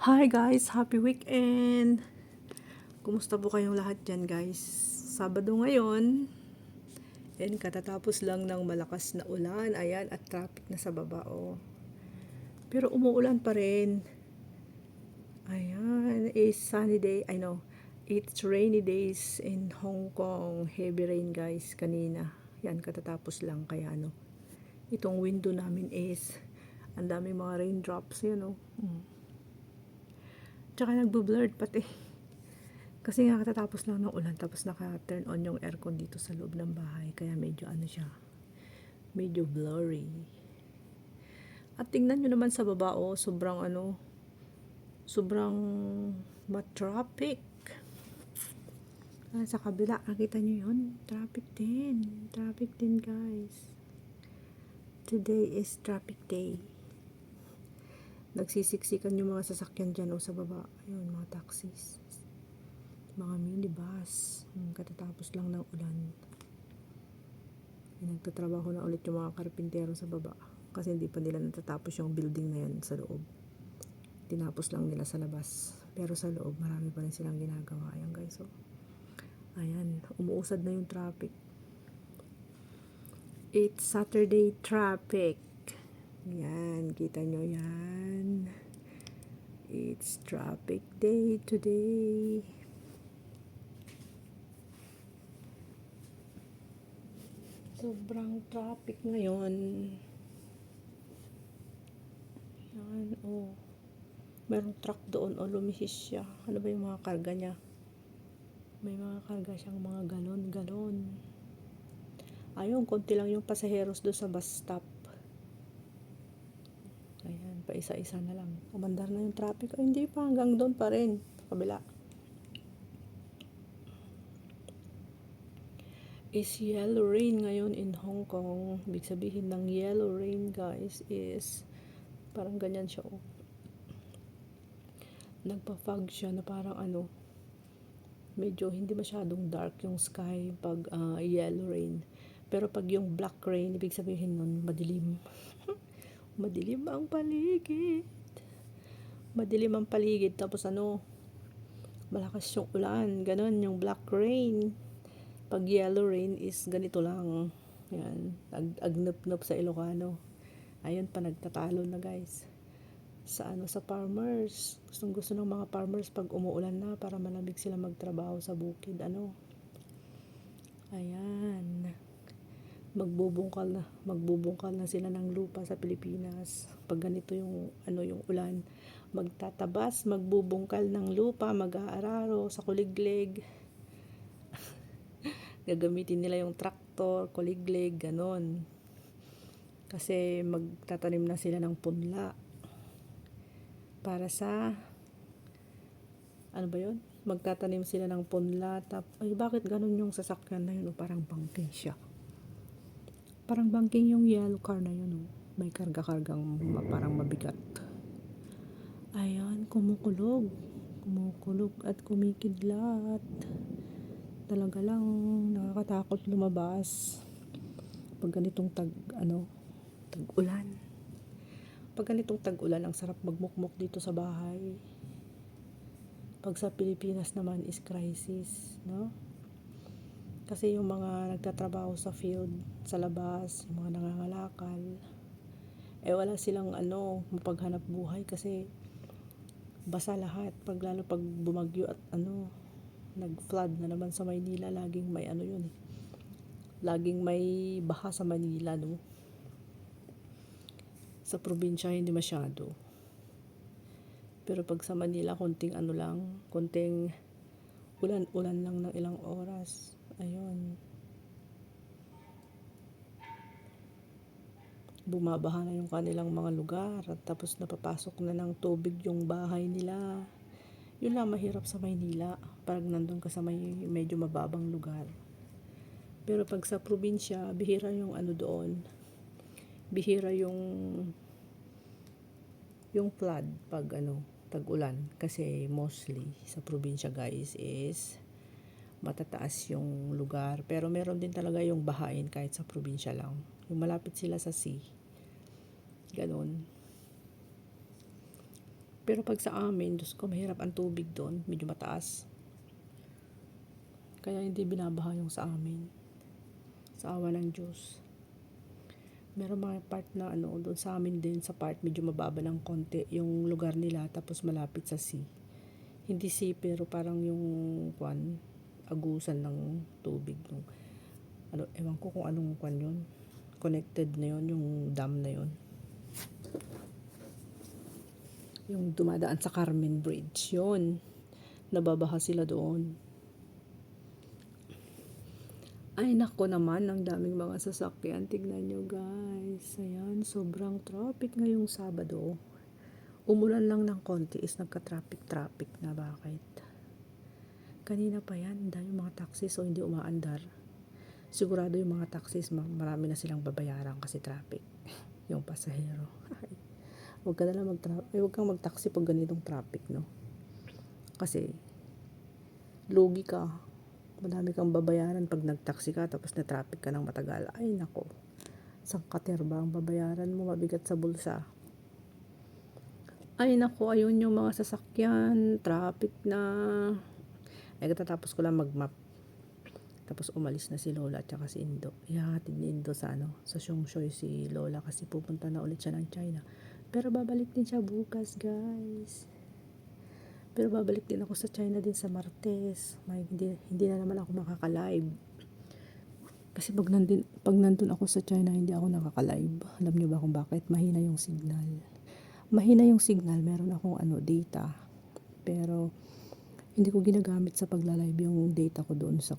Hi guys, happy weekend! Kumusta po kayong lahat dyan guys? Sabado ngayon, and katatapos lang ng malakas na ulan, ayan, at traffic na sa baba, oh. Pero umuulan pa rin. Ayan, it's sunny day, I know, it's rainy days in Hong Kong, heavy rain guys, kanina. Yan, katatapos lang, kaya itong window namin is, ang daming mga raindrops, yan oh. Tsaka nagbo-blurred pati. Kasi nga katatapos lang ng ulan, tapos naka-turn on yung aircon dito sa loob ng bahay. Kaya medyo siya, medyo blurry. At tingnan nyo naman sa baba, oh, sobrang ma-traffic. Sa kabila, nakita nyo yun? Traffic din guys. Today is traffic day. Nagsisiksikan yung mga sasakyan dyan, oh, sa baba. Ayun, mga taxis, mga minibus. Katatapos lang ng ulan. Nagtatrabaho na ulit yung mga karpintero sa baba. Kasi hindi pa nila natatapos yung building na yan sa loob. Tinapos lang nila sa labas. Pero sa loob, marami pa rin silang ginagawa. Ayan guys, so. Ayan, umuusad na yung traffic. It's Saturday traffic. Yan, kita nyo yan. It's traffic day today. Sobrang traffic ngayon. Yan, oh. Merong truck doon, oh, lumihis siya. Ano ba yung mga karga niya? May mga karga siyang mga galon. Ayun, konti lang yung pasaheros doon sa bus stop. Ayan, pa isa-isa na lang. Umandar na yung traffic. Ay, hindi pa, hanggang doon pa rin. Kabila. Is yellow rain ngayon in Hong Kong. Ibig sabihin ng yellow rain guys is parang ganyan siya, oh. Nagpa-fog siya na parang medyo hindi masyadong dark yung sky pag yellow rain. Pero pag yung black rain, ibig sabihin nun madilim. Madilim ang paligid. Madilim ang paligid, tapos malakas yung ulan. Ganon yung black rain. Pag yellow rain is ganito lang. Yan, agnup-nup sa Ilocano. Ayun pa, nagtatalo na guys. Sa farmers. Gusto ng mga farmers pag umuulan na para malamig sila magtrabaho sa bukid. Ayan. Magbubungkal na sila ng lupa sa Pilipinas. Pag ganito yung yung ulan, magtatabas, magbubungkal ng lupa, mag-aararo sa kuliglig. Gagamitin nila yung traktor, kuliglig, ganon. Kasi magtatanim na sila ng punla. Para sa magtatanim sila ng punla. Ay, bakit ganun yung sasakyan na yun? Parang bangking siya. Parang bangking yung yellow car na yun. May karga-kargang parang mabigat. Ayan, kumukulog at kumikidlat. Talaga lang nakakatakot lumabas pag ganitong tag-ulan. Pag ganitong tag-ulan, ang sarap magmukmok dito sa bahay. Pag sa Pilipinas naman is crisis, no? Kasi yung mga nagtatrabaho sa field, sa labas, yung mga nangangalakal, wala silang mapaghanap buhay kasi basa lahat. Lalo pag bumagyo at nag-flood na naman sa Maynila, laging may laging may baha sa Manila, no? Sa probinsya hindi masyado. Pero pag sa Manila, konting ulan lang ng ilang oras. Ayun. Bumabaha na yung kanilang mga lugar at tapos napapasok na ng tubig yung bahay nila. Yun lang mahirap sa Maynila pag nandun ka sa medyo mababang lugar. Pero pag sa probinsya, bihira yung doon. Bihira yung flood pag tag-ulan, kasi mostly sa probinsya guys is matataas yung lugar, pero meron din talaga yung bahain kahit sa probinsya lang, yung malapit sila sa sea, ganon. Pero pag sa amin, Diyos ko, mahirap ang tubig doon, medyo mataas. Kaya hindi binabaha yung sa amin. Sa awa ng Diyos. Meron mga part na doon sa amin din, sa part medyo mababa ng konti yung lugar nila, tapos malapit sa sea. Hindi sea, pero parang yung agusan ng tubig. Ewan ko kung anong yun. Connected na yun, yung dam na yun. Yung dumadaan sa Carmen Bridge, yun. Nababaha sila doon. Ay nako naman, ang daming mga sasakyan. Tignan nyo guys. Ayan, sobrang traffic ngayong Sabado. Umulan lang ng konti is nagka-traffic na. Bakit? Kanina pa yan, dahil mga taxis so hindi umaandar. Sigurado yung mga taxis, marami na silang babayaran kasi traffic. Yung pasahero. Huwag ka na lang huwag kang mag-taxi pag ganitong traffic, no? Kasi, lugi ka. Madami kang babayaran pag nag-taxi ka tapos na-traffic ka ng matagal. Ay nako, sangkater ba ang babayaran mo, mabigat sa bulsa. Ay nako, ayun yung mga sasakyan, traffic na. Ay katatapos ko lang mag-map. Tapos umalis na si Lola at saka si Indo. Ihahatid ni Indo sa sa Siongsoy si Lola kasi pupunta na ulit siya ng China. Pero babalik din siya bukas guys. Pero babalik din ako sa China din sa Martes. Hindi na naman ako makaka-live. Kasi pag nandun ako sa China, hindi ako nakaka-live. Alam niyo ba kung bakit? Mahina yung signal. Mahina yung signal, meron akong data. Pero hindi ko ginagamit sa pagla-live yung data ko doon sa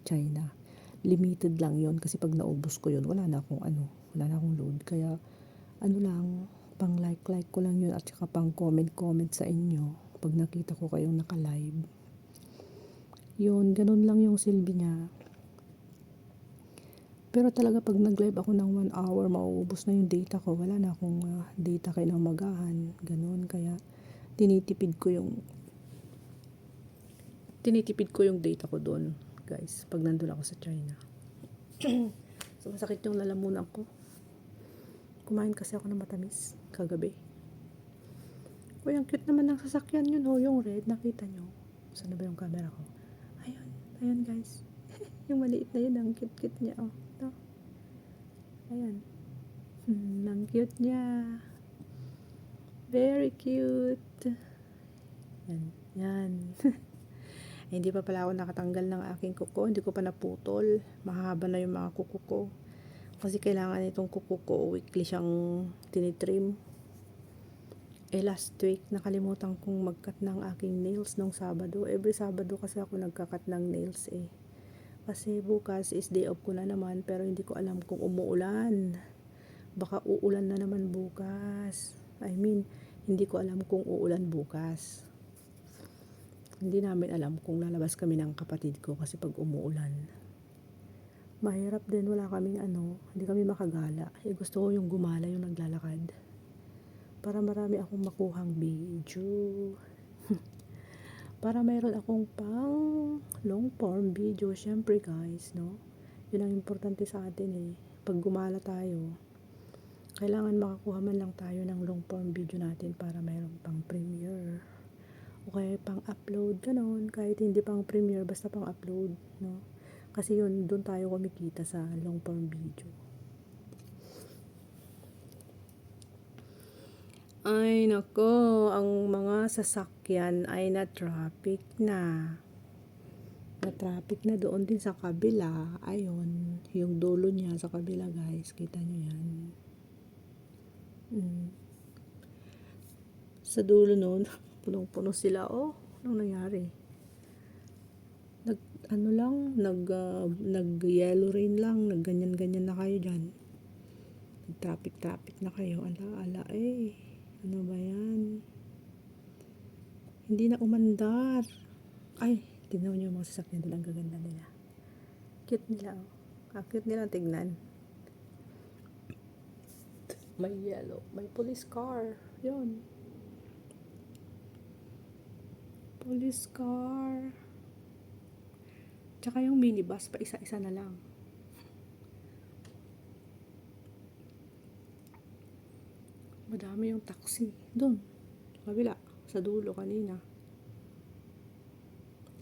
China. Limited lang yon kasi pag naubos ko yun, wala na akong load. Kaya lang, pang like ko lang yun at saka pang comment sa inyo pag nakita ko kayong naka-live. Yun, ganun lang yung silbi niya. Pero talaga pag nag-live ako ng 1 hour, mauubos na yung data ko. Wala na akong data kinamagahan. Ganun, kaya tinitipid ko yung data ko doon, guys, pag nandun ako sa China. So, masakit yung lalamunan ko. Kumain kasi ako ng matamis kagabi. Uy, ang cute naman ng sasakyan yun, yung red, nakita nyo? Saan na ba yung camera ko? Ayun guys. Yung maliit na yun, ang cute niya, no? Ayan. Ang cute niya. Very cute. Yan. Hindi pa pala ako nakatanggal ng aking kuko, hindi ko pa naputol. Mahaba na yung mga kuko ko. Kasi kailangan itong kuko ko, weekly siyang tinitrim. Last week, nakalimutan kong mag-cut ng aking nails nung Sabado. Every Sabado kasi ako nagka-cut ng nails Kasi bukas is day off ko na naman, pero hindi ko alam kung umuulan. Baka uulan na naman bukas. Hindi ko alam kung uulan bukas. Hindi namin alam kung lalabas kami ng kapatid ko kasi pag umuulan. Mahirap din, wala kaming hindi kami makagala. Gusto ko yung gumala, yung naglalakad. Para marami akong makuhang video. Para mayroon akong pang long form video. Syempre guys, no? Yun ang importante sa atin Pag gumala tayo, kailangan makakuha man lang tayo ng long form video natin para mayroon pang premiere. O kaya pang upload, ganon. Kahit hindi pang premiere, basta pang upload, no? Kasi yun, doon tayo kumikita sa long form video. Ay nako, ang mga sasakyan ay na-traffic na. Na-traffic na doon din sa kabila. Ayun, yung dulo niya sa kabila guys. Kita nyo yan. Sa dulo noon, punong-puno sila. Anong nangyari? Nag-yellow rain lang. Nagganyan-ganyan na kayo dyan. Nag-traffic na kayo. Ala, ano ba yan? Hindi na umandar. Ay, tignan nyo yung mga sasakyan doon. Ang gaganda nila. Cute nila, cute nila tignan. May yellow. May police car. Yun. Police car. Tsaka yung minibus, pa isa-isa na lang. Madami yung taxi. Doon, kabila, sa dulo kanina.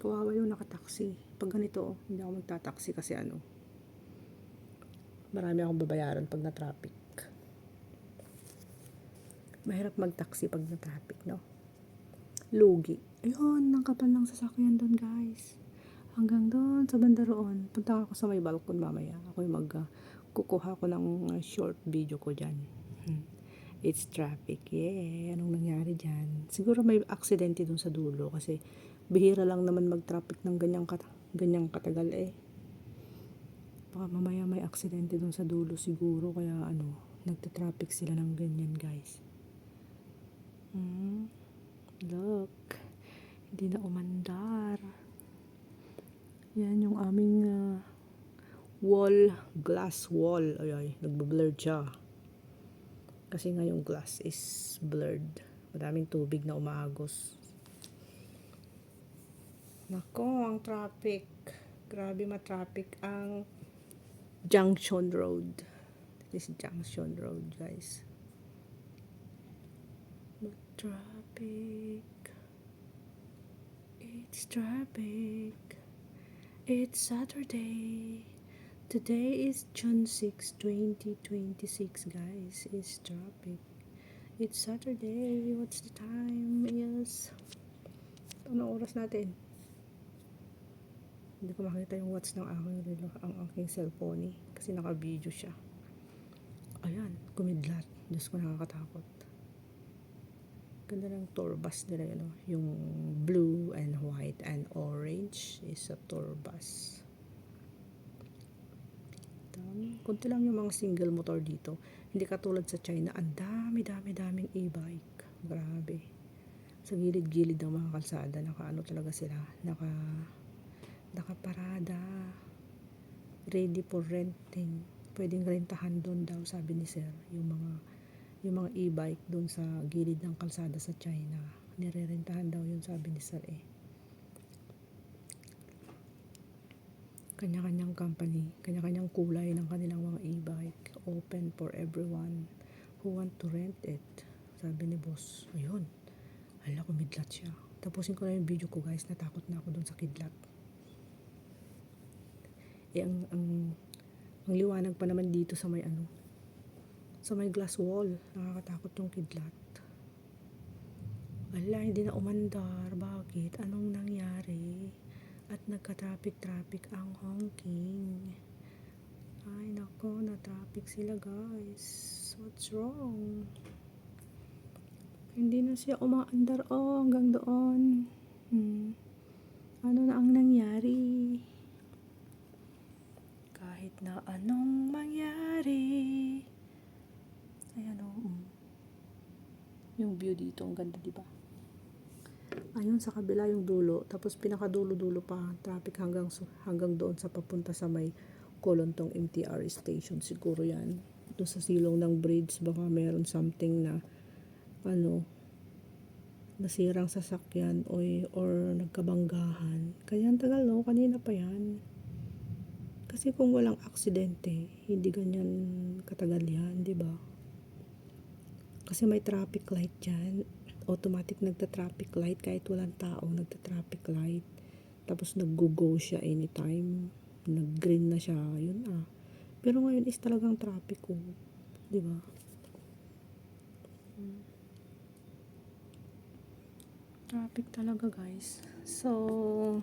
Kawawa yung nakataxi. Pag ganito, hindi ako magtataxi kasi marami akong babayaran pag na-traffic. Mahirap mag-taxi pag na-traffic, no? Lugi. Ayun, ang kapal ng sasakyan doon, guys. Hanggang doon, sa banda roon. Punta ako sa may balkon mamaya. Ako yung kukuha ko ng short video ko dyan. It's traffic. Yeah, anong nangyari dyan? Siguro may aksidente dun sa dulo kasi bihira lang naman mag-traffic ng ganyang katagal eh. Baka mamaya may aksidente dun sa dulo siguro kaya nagta-traffic sila ng ganyan, guys. Look, hindi na umandar. Yan yung aming glass wall. Ay, nagbe-blur siya. Kasi nga yung glass is blurred. Madaming tubig na umaagos. Nako, ang traffic. Grabe ma-traffic ang Junction Road. This is Junction Road, guys. Traffic. It's traffic. It's Saturday. Today is June 6, 2026, guys. It's traffic. It's Saturday. What's the time? Yes. Ano oras natin? Hindi ko makita yung watch ng aking relo, ang aking cellphone kasi naka-video siya. Ayan, kumidlat. Diyos ko, nakakatakot. Ganda ng tour bus nila yun. Yung blue and white and orange is a tour bus. Kunti lang yung mga single motor dito. Hindi katulad sa China, ang daming e-bike. Grabe. Sa gilid-gilid ng mga kalsada, talaga sila, nakaparada. Ready for renting. Pwedeng rentahan doon daw, sabi ni Sir, yung mga e-bike doon sa gilid ng kalsada sa China. Nirerentahan daw yun, sabi ni Sir eh. Kanya-kanyang company, kanya-kanyang kulay ng kanilang mga e-bike. Open for everyone who want to rent it. Sabi ni boss. Ayun. Hala, kumidlat siya. Tapusin ko na yung video ko, guys. Natakot na ako dun sa kidlat. Eh, ang liwanag pa naman dito sa may sa may glass wall. Nakakatakot yung kidlat. Hala, hindi na umandar. Bakit? Anong nangyari? At nagka-traffic ang honking. Ay nako, na-traffic sila, guys. What's wrong? Hindi na siya umaandar hanggang doon. Ano na ang nangyari? Kahit na anong mangyari. Ayan yung view dito, ang ganda, diba? Ayun sa kabila yung dulo, tapos pinakadulo-dulo pa traffic hanggang doon sa papunta sa may Kolontong MTR station siguro yan. Doon sa silong ng bridge baka meron something na nasirang sasakyan or nagkabanggahan. Kaya ang tagal, no? Kanina pa yan. Kasi kung walang aksidente, hindi ganyan katagal yan, di ba? Kasi may traffic light dyan. Automatic nagta-traffic light kahit walang tao, nagta-traffic light. Tapos nag-go siya anytime. Nag-green na siya, yun Pero ngayon is talagang traffic ko, di ba? Traffic talaga, guys. So,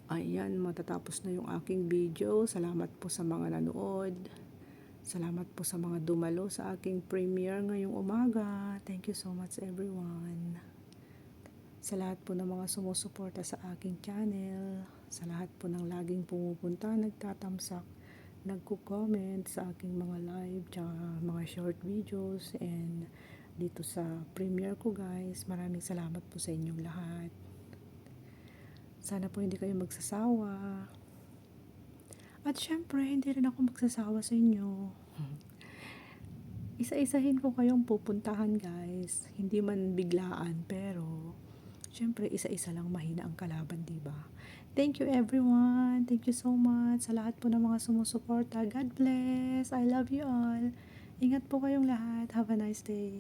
ayan, matatapos na yung aking video. Salamat po sa mga nanood. Salamat po sa mga dumalo sa aking premiere ngayong umaga. Thank you so much, everyone. Sa lahat po ng mga sumusuporta sa aking channel. Sa lahat po ng laging pumupunta, nagtatamsak, nagko-comment sa aking mga live, tsaka mga short videos, and dito sa premiere ko, guys. Maraming salamat po sa inyong lahat. Sana po hindi kayo magsasawa. At syempre, hindi rin ako magsasawa sa inyo. Isa-isahin ko kayong pupuntahan, guys. Hindi man biglaan, pero syempre, isa-isa lang mahina ang kalaban, diba? Thank you, everyone. Thank you so much sa lahat po ng mga sumusuporta. God bless. I love you all. Ingat po kayong lahat. Have a nice day.